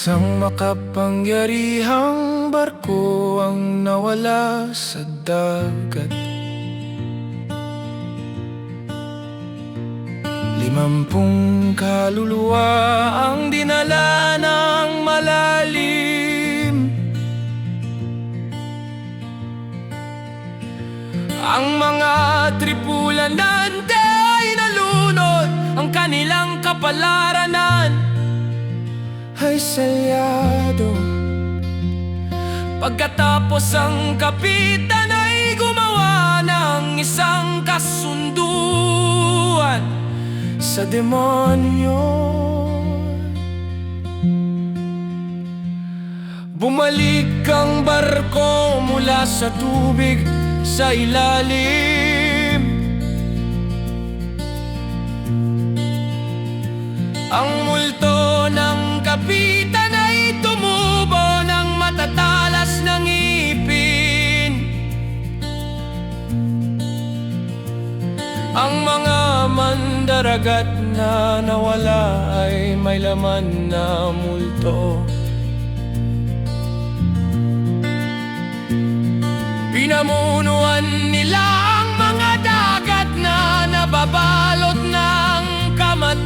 Isang makapangyarihang barko ang nawala sa dagat. 50 kaluluwa ang dinala ng malalim. Ang mga tripulanante ay nalunod, ang kanilang kapalaranan ay selyado. Pagkatapos ang kapitan ay gumawa ng isang kasunduan sa demonyo. Bumalik ang barko mula sa tubig sa ilalim. Ang multo ng kapitan ay tumubo ng matatalas ng ngipin. Ang mga mandaragat na nawala ay may laman na multo. Pinamunuan nila ang mga dagat na nababalot ng kamatayan.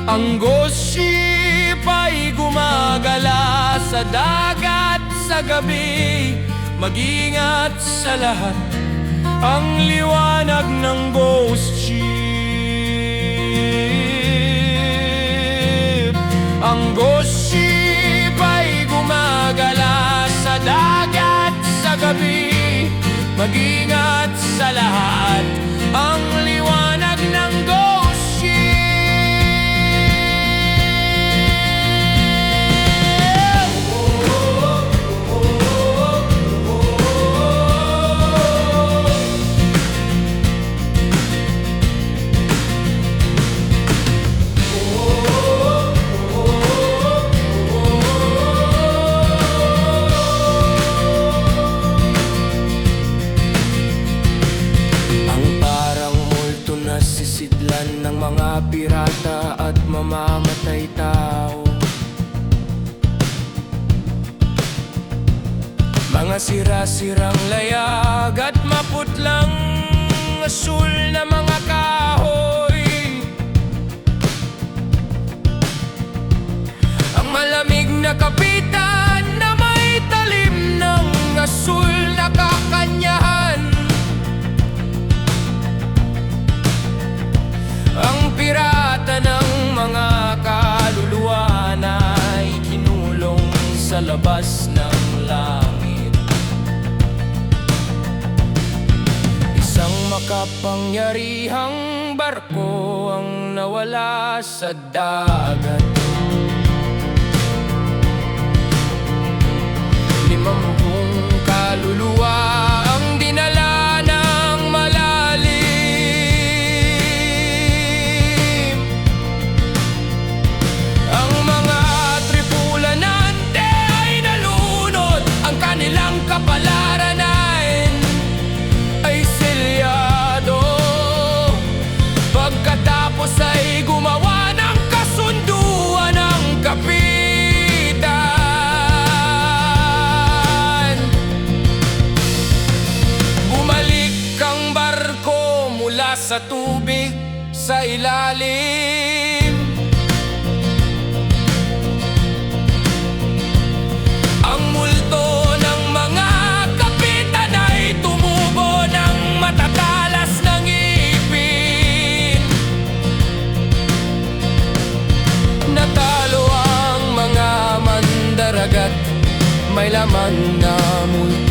Ang ghost ship ay gumagala sa dagat sa gabi. Mag-ingat sa lahat, ang liwanag ng ghost ship. Ang ghost ship ay gumagala sa dagat sa gabi. Mag-ingat sa lahat, ang liwanag ng ghost ship. Sisidlan ng mga pirata at mamamatay tao. Mga sira-sirang layag at maputlang asul na mga kahoy. Ang malamig na kapitan na may talim ng asul na kakanyahan. Ang pirata ng mga kaluluwa na ikinulong sa labas ng langit. Isang makapangyarihang barko ang nawala sa dagat. 50 kaluluwa ang dinala ng malalim. Ang mga tripulanante ay nalunod, ang kanilang kapalaranan ay selyado. Pagkatapos ay gumawa ng kasunduan ng kapitan. Bumalik ang barko mula sa tubig sa ilalim. Ang multo ng mga kapitan ay tumubo ng matatalas ng ngipin. Natalo ang mga mandaragat, may laman na multo.